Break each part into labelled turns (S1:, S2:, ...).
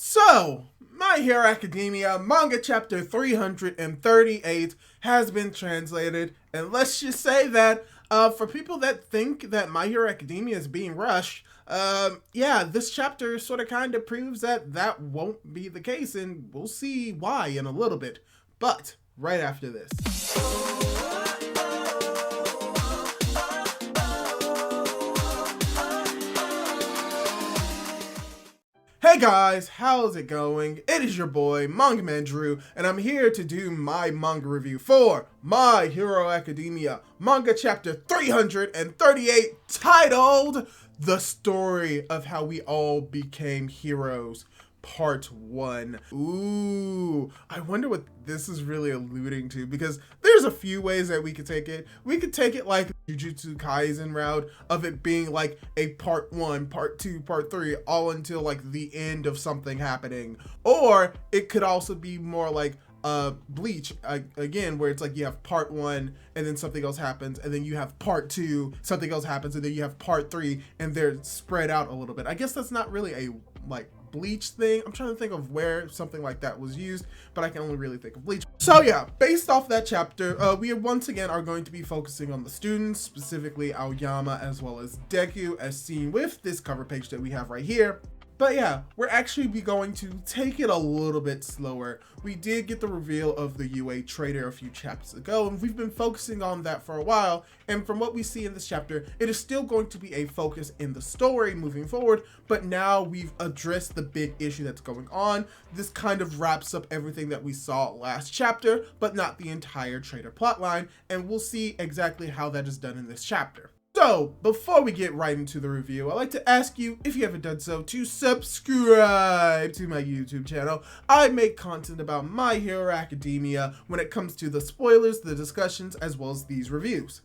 S1: So, My Hero Academia manga chapter 338 has been translated, and let's just say that for people that think that My Hero Academia is being rushed, yeah, this chapter sort of kind of proves that that won't be the case, and we'll see why in a little bit. But right after this. Hey guys, how's it going? It is your boy, Manga Man Drew, and I'm here to do my manga review for My Hero Academia, manga chapter 338, titled The Story of How We All Became Heroes, Part 1. Ooh, I wonder what this is really alluding to, because there's a few ways that we could take it. We could take it like Jujutsu Kaisen route of it being like a part 1, part 2, part 3, all until like the end of something happening. Or it could also be more like Bleach, again, where it's like you have part 1 and then something else happens, and then you have part 2, something else happens, and then you have part 3, and they're spread out a little bit. I guess that's not really a like Bleach thing. I'm trying to think of where something like that was used, but I can only really think of Bleach. So yeah, based off that chapter, we once again are going to be focusing on the students, specifically Aoyama as well as Deku, as seen with this cover page that we have right here. But yeah, we're actually going to take it a little bit slower. We did get the reveal of the UA trader a few chapters ago, and we've been focusing on that for a while. And from what we see in this chapter, it is still going to be a focus in the story moving forward, but now we've addressed the big issue that's going on. This kind of wraps up everything that we saw last chapter, but not the entire trader plotline, and we'll see exactly how that is done in this chapter. So, before we get right into the review, I'd like to ask you, if you haven't done so, to subscribe to my YouTube channel. I make content about My Hero Academia when it comes to the spoilers, the discussions, as well as these reviews.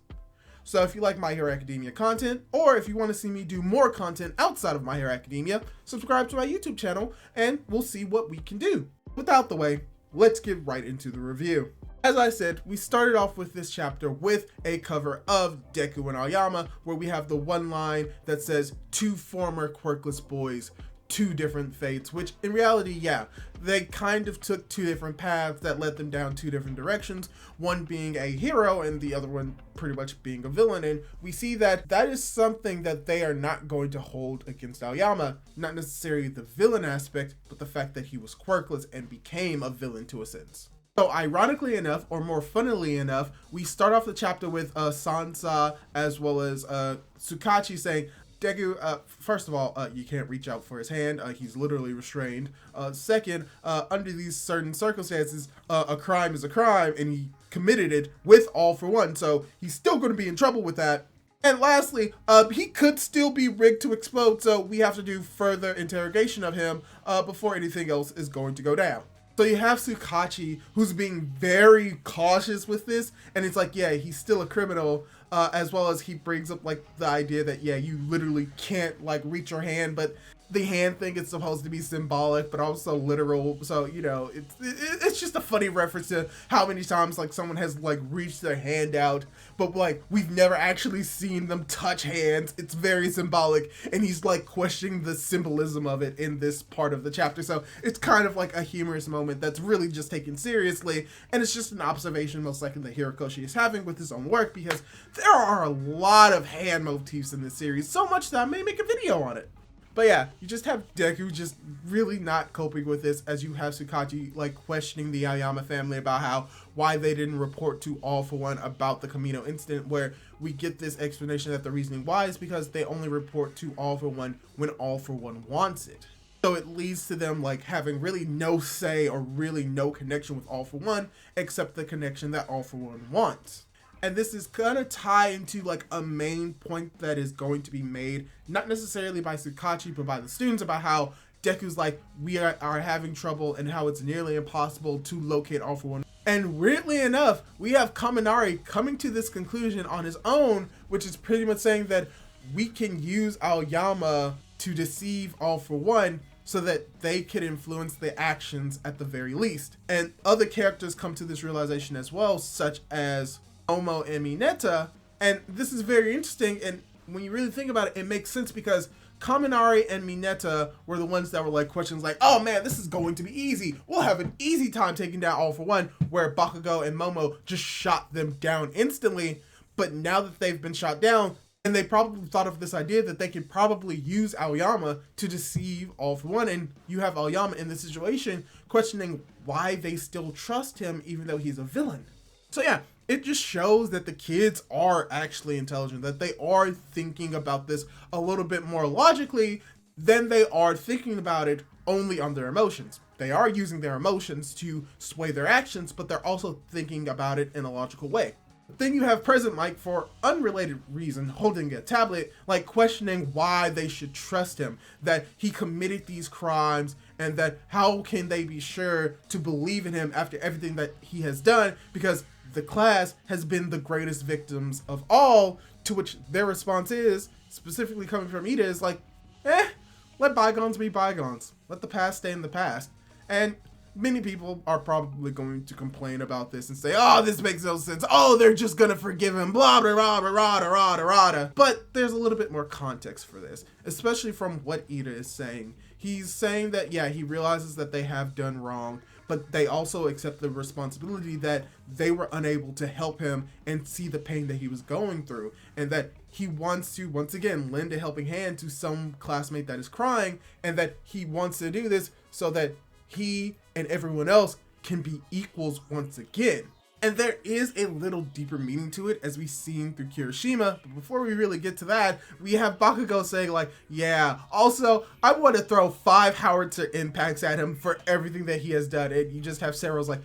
S1: So if you like My Hero Academia content, or if you want to see me do more content outside of My Hero Academia, subscribe to my YouTube channel, and we'll see what we can do. Without the way, let's get right into the review. As I said, we started off with this chapter with a cover of Deku and Aoyama, where we have the one line that says, "Two former quirkless boys, two different fates," which in reality, yeah, they kind of took two different paths that led them down two different directions, one being a hero and the other one pretty much being a villain. And we see that that is something that they are not going to hold against Aoyama, not necessarily the villain aspect, but the fact that he was quirkless and became a villain to a sense. So ironically enough, or more funnily enough, we start off the chapter with Sansa as well as Tsukachi saying, Deku, first of all, you can't reach out for his hand. He's literally restrained. Second, under these certain circumstances, a crime is a crime, and he committed it with All For One, so he's still going to be in trouble with that. And lastly, he could still be rigged to explode, so we have to do further interrogation of him before anything else is going to go down. So you have Tsukachi, who's being very cautious with this, and it's like, yeah, he's still a criminal, as well as he brings up like the idea that, yeah, you literally can't like reach your hand, but the hand thing is supposed to be symbolic, but also literal. So, you know, it's just a funny reference to how many times like someone has like reached their hand out, but like we've never actually seen them touch hands. It's very symbolic, and he's like questioning the symbolism of it in this part of the chapter. So it's kind of like a humorous moment that's really just taken seriously, and it's just an observation most likely that Hirokoshi is having with his own work, because there are a lot of hand motifs in this series, so much that I may make a video on it. But yeah, you just have Deku just really not coping with this, as you have Tsukachi like questioning the Aoyama family about why they didn't report to All For One about the Kamino incident, where we get this explanation that the reasoning why is because they only report to All For One when All For One wants it. So it leads to them like having really no say or really no connection with All For One, except the connection that All For One wants. And this is gonna tie into like a main point that is going to be made, not necessarily by Tsukachi, but by the students, about how Deku's like, we are having trouble, and how it's nearly impossible to locate All For One. And weirdly enough, we have Kaminari coming to this conclusion on his own, which is pretty much saying that we can use Aoyama to deceive All For One so that they can influence the actions at the very least. And other characters come to this realization as well, such as Omo and Mineta, and this is very interesting, and when you really think about it, it makes sense, because Kaminari and Mineta were the ones that were like questions like, oh man, this is going to be easy. We'll have an easy time taking down All for One, where Bakugo and Momo just shot them down instantly. But now that they've been shot down, and they probably thought of this idea that they could probably use Aoyama to deceive All for One, and you have Aoyama in this situation questioning why they still trust him even though he's a villain. So yeah, it just shows that the kids are actually intelligent, that they are thinking about this a little bit more logically than they are thinking about it only on their emotions. They are using their emotions to sway their actions, but they're also thinking about it in a logical way. Then you have Present Mike, for unrelated reason, holding a tablet, like questioning why they should trust him, that he committed these crimes, and that how can they be sure to believe in him after everything that he has done, because the class has been the greatest victims of all, to which their response is, specifically coming from Ida, is like, let bygones be bygones. Let the past stay in the past. And many people are probably going to complain about this and say, oh, this makes no sense. Oh, they're just going to forgive him, blah, blah, blah, blah, blah, blah, blah, blah. But there's a little bit more context for this, especially from what Ida is saying. He's saying that, yeah, he realizes that they have done wrong, but they also accept the responsibility that they were unable to help him and see the pain that he was going through, and that he wants to, once again, lend a helping hand to some classmate that is crying, and that he wants to do this so that he and everyone else can be equals once again. And there is a little deeper meaning to it, as we've seen through Kirishima. But before we really get to that, we have Bakugo saying like, yeah, also, I want to throw 5 howitzer impacts at him for everything that he has done. And you just have Sero's like,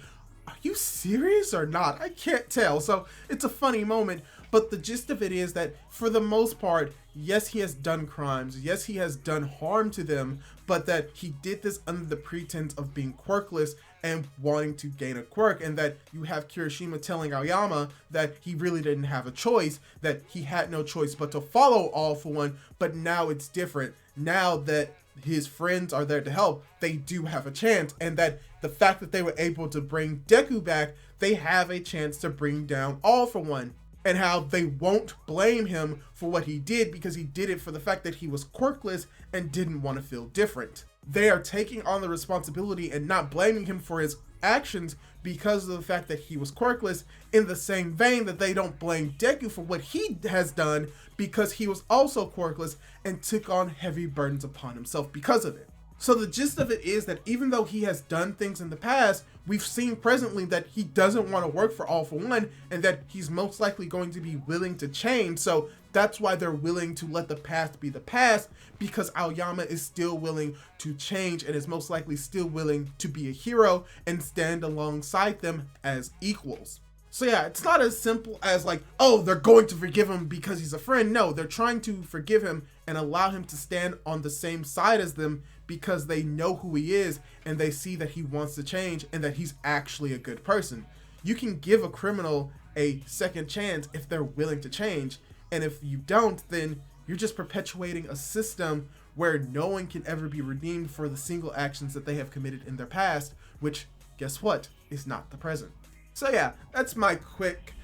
S1: are you serious or not? I can't tell. So it's a funny moment. But the gist of it is that for the most part, yes, he has done crimes. Yes, he has done harm to them, but that he did this under the pretense of being quirkless and wanting to gain a quirk, and that you have Kirishima telling Aoyama that he really didn't have a choice, that he had no choice but to follow All for One, but now it's different. Now that his friends are there to help, they do have a chance, and that the fact that they were able to bring Deku back, they have a chance to bring down All for One. And how they won't blame him for what he did because he did it for the fact that he was quirkless and didn't want to feel different. They are taking on the responsibility and not blaming him for his actions because of the fact that he was quirkless, in the same vein that they don't blame Deku for what he has done because he was also quirkless and took on heavy burdens upon himself because of it. So the gist of it is that even though he has done things in the past, we've seen presently that he doesn't want to work for All for One, and that he's most likely going to be willing to change. So that's why they're willing to let the past be the past, because Aoyama is still willing to change and is most likely still willing to be a hero and stand alongside them as equals. So yeah, it's not as simple as like, oh, they're going to forgive him because he's a friend. No, they're trying to forgive him and allow him to stand on the same side as them because they know who he is and they see that he wants to change and that he's actually a good person. You can give a criminal a second chance if they're willing to change, and if you don't, then you're just perpetuating a system where no one can ever be redeemed for the single actions that they have committed in their past, which, guess what, is not the present. So yeah, that's my quick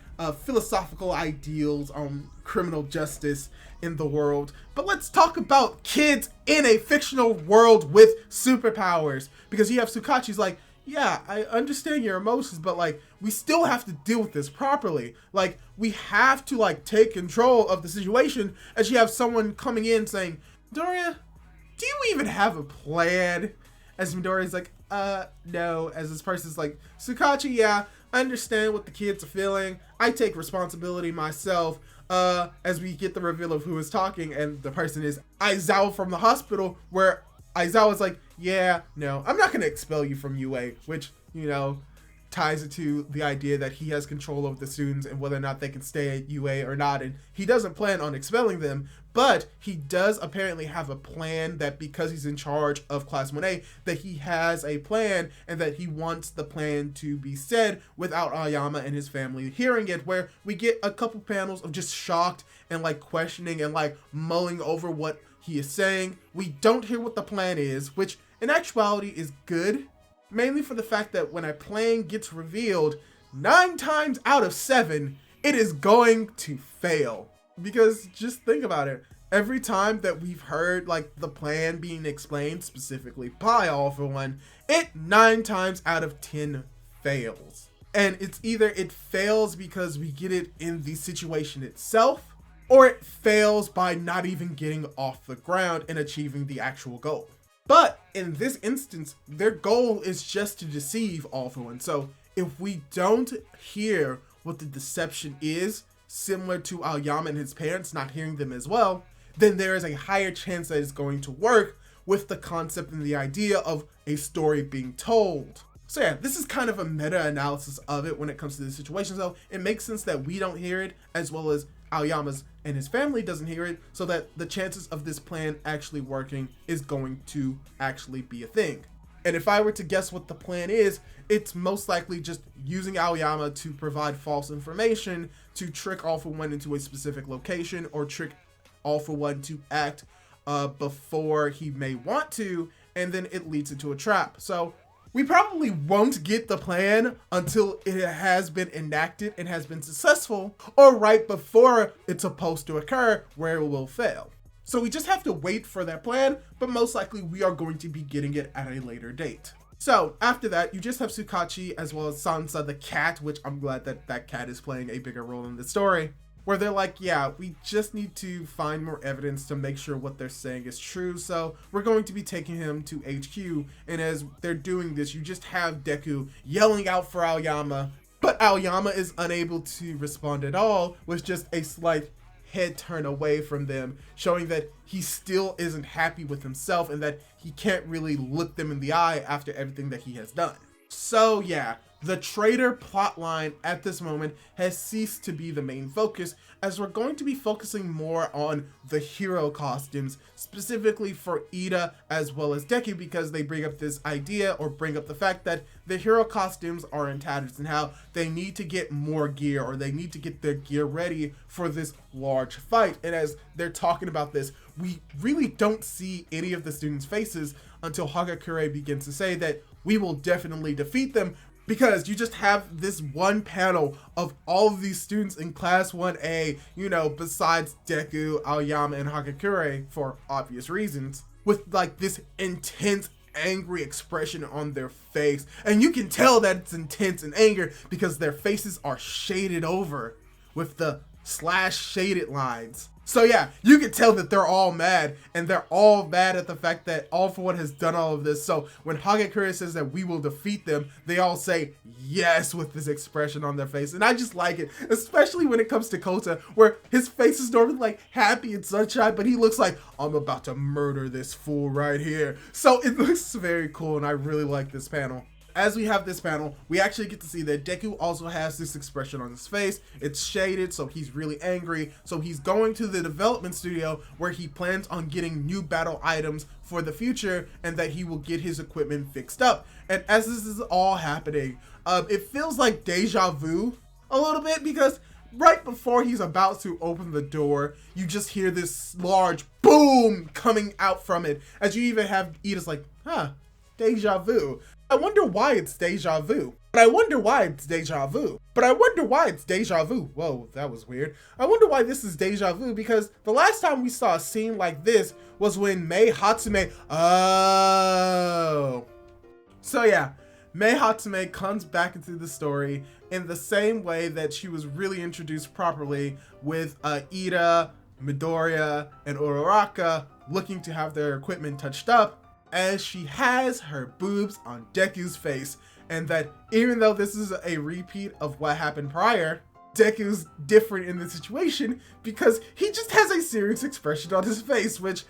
S1: philosophical ideals on criminal justice in the world. But let's talk about kids in a fictional world with superpowers, because you have Tsukachi's like, yeah, I understand your emotions, but like, we still have to deal with this properly. Like, we have to like take control of the situation. As you have someone coming in saying, Midoriya, do you even have a plan? As Midoriya's like, no. As this person's like, Tsukachi, yeah, I understand what the kids are feeling. I take responsibility myself. As we get the reveal of who is talking, and the person is Aizawa from the hospital, where Aizawa's like, yeah, no, I'm not going to expel you from UA, which, you know, ties it to the idea that he has control over the students and whether or not they can stay at UA or not. And he doesn't plan on expelling them, but he does apparently have a plan that because he's in charge of Class 1A, that he has a plan and that he wants the plan to be said without Aoyama and his family hearing it, where we get a couple panels of just shocked and like questioning and like mulling over what he is saying. We don't hear what the plan is, which in actuality is good, mainly for the fact that when a plan gets revealed, 9 times out of 7, it is going to fail. Because just think about it. Every time that we've heard like the plan being explained specifically by All For One, it 9 times out of 10 fails. And it's either it fails because we get it in the situation itself, or it fails by not even getting off the ground and achieving the actual goal. But in this instance, their goal is just to deceive All For One. So if we don't hear what the deception is, similar to Aoyama and his parents not hearing them as well, then there is a higher chance that it's going to work with the concept and the idea of a story being told. So yeah, this is kind of a meta-analysis of it when it comes to this situation. So it makes sense that we don't hear it, as well as Aoyama's and his family doesn't hear it, so that the chances of this plan actually working is going to actually be a thing. And if I were to guess what the plan is, it's most likely just using Aoyama to provide false information to trick All For One into a specific location, or trick All For One to act before he may want to, and then it leads into a trap. So we probably won't get the plan until it has been enacted and has been successful, or right before it's supposed to occur, where it will fail. So we just have to wait for that plan, but most likely we are going to be getting it at a later date. So after that, you just have Tsukachi as well as Sansa the cat, which I'm glad that that cat is playing a bigger role in the story, where they're like, yeah, we just need to find more evidence to make sure what they're saying is true, so we're going to be taking him to HQ. And as they're doing this, you just have Deku yelling out for Aoyama, but Aoyama is unable to respond at all, with just a slight head turn away from them, showing that he still isn't happy with himself and that he can't really look them in the eye after everything that he has done. So yeah, the traitor plotline at this moment has ceased to be the main focus, as we're going to be focusing more on the hero costumes, specifically for Ida as well as Deku, because they bring up this idea, or bring up the fact that the hero costumes are in tatters and how they need to get more gear, or they need to get their gear ready for this large fight. And as they're talking about this, we really don't see any of the students' faces until Hagakure begins to say that we will definitely defeat them, because you just have this one panel of all of these students in class 1A, you know, besides Deku, Aoyama, and Hagakure, for obvious reasons, with like this intense angry expression on their face. And you can tell that it's intense and anger because their faces are shaded over with the slash shaded lines. So yeah, you can tell that they're all mad, and they're all mad at the fact that All For One has done all of this. So when Hagakure says that we will defeat them, they all say yes with this expression on their face. And I just like it, especially when it comes to Kota, where his face is normally like happy and sunshine, but he looks like, I'm about to murder this fool right here. So it looks very cool, and I really like this panel. As we have this panel, we actually get to see that Deku also has this expression on his face. It's shaded, so he's really angry. So he's going to the development studio where he plans on getting new battle items for the future, and that he will get his equipment fixed up. And as this is all happening, it feels like deja vu a little bit, because right before he's about to open the door, you just hear this large boom coming out from it, as you even have Ida's like, huh, deja vu. I wonder why it's deja vu. But I wonder why it's deja vu. But I wonder why it's deja vu. Whoa, that was weird. I wonder why this is deja vu, because the last time we saw a scene like this was when Mei Hatsume... Oh. So yeah, Mei Hatsume comes back into the story in the same way that she was really introduced properly, with Ida, Midoriya, and Uraraka looking to have their equipment touched up, as she has her boobs on Deku's face. And that even though this is a repeat of what happened prior, Deku's different in the situation because he just has a serious expression on his face, which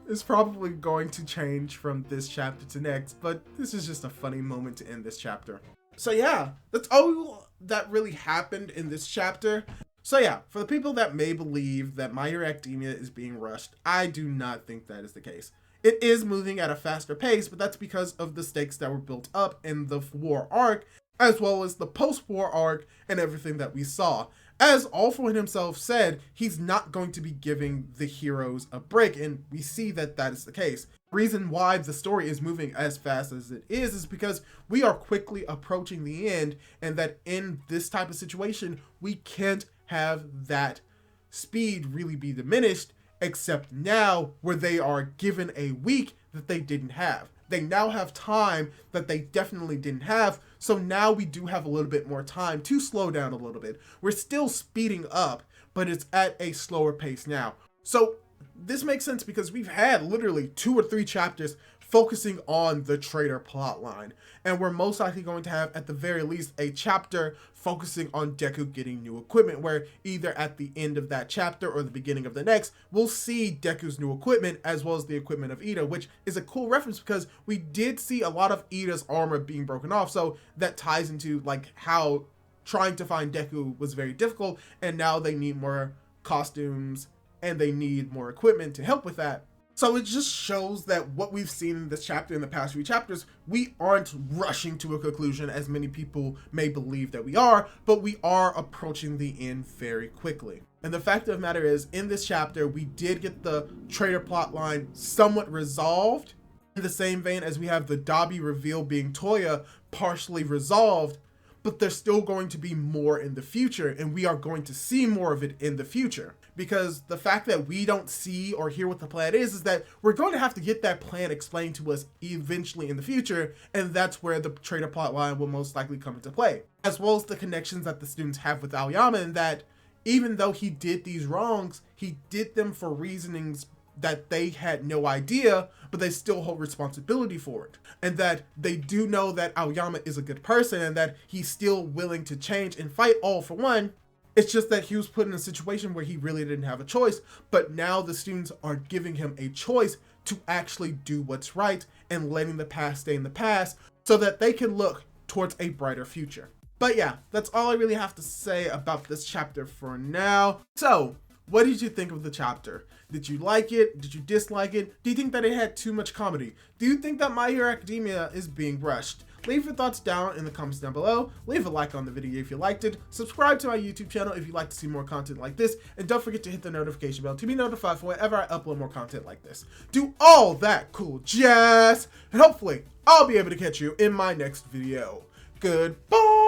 S1: is probably going to change from this chapter to next, but this is just a funny moment to end this chapter. So yeah, that's all that really happened in this chapter. So yeah, for the people that may believe that My Hero Academia is being rushed, I do not think that is the case. It is moving at a faster pace, but that's because of the stakes that were built up in the war arc, as well as the post-war arc and everything that we saw. As All For One himself said, he's not going to be giving the heroes a break, and we see that that is the case. The reason why the story is moving as fast as it is because we are quickly approaching the end, and that in this type of situation, we can't have that speed really be diminished, except now where they are given a week that they didn't have. They now have time that they definitely didn't have, so now we do have a little bit more time to slow down a little bit. We're still speeding up, but it's at a slower pace now. So this makes sense because we've had literally 2 or 3 chapters focusing on the trader plotline, and we're most likely going to have, at the very least, a chapter focusing on Deku getting new equipment, where either at the end of that chapter or the beginning of the next, we'll see Deku's new equipment as well as the equipment of Ida, which is a cool reference because we did see a lot of Ida's armor being broken off, so that ties into like how trying to find Deku was very difficult, and now they need more costumes and they need more equipment to help with that. So it just shows that what we've seen in this chapter, in the past few chapters, we aren't rushing to a conclusion as many people may believe that we are, but we are approaching the end very quickly. And the fact of the matter is, in this chapter, we did get the trader plotline somewhat resolved, in the same vein as we have the Dabi reveal being Toya partially resolved, but there's still going to be more in the future, and we are going to see more of it in the future. Because the fact that we don't see or hear what the plan is that we're going to have to get that plan explained to us eventually in the future, and that's where the trader plotline will most likely come into play. As well as the connections that the students have with Aoyama, and that even though he did these wrongs, he did them for reasonings that they had no idea, but they still hold responsibility for it. And that they do know that Aoyama is a good person and that he's still willing to change and fight all for one. It's just that he was put in a situation where he really didn't have a choice, but now the students are giving him a choice to actually do what's right and letting the past stay in the past so that they can look towards a brighter future. But yeah, that's all I really have to say about this chapter for now. So, what did you think of the chapter? Did you like it? Did you dislike it? Do you think that it had too much comedy? Do you think that My Hero Academia is being rushed? Leave your thoughts down in the comments down below. Leave a like on the video if you liked it. Subscribe to my YouTube channel if you'd like to see more content like this. And don't forget to hit the notification bell to be notified for whenever I upload more content like this. Do all that cool jazz. And hopefully, I'll be able to catch you in my next video. Goodbye!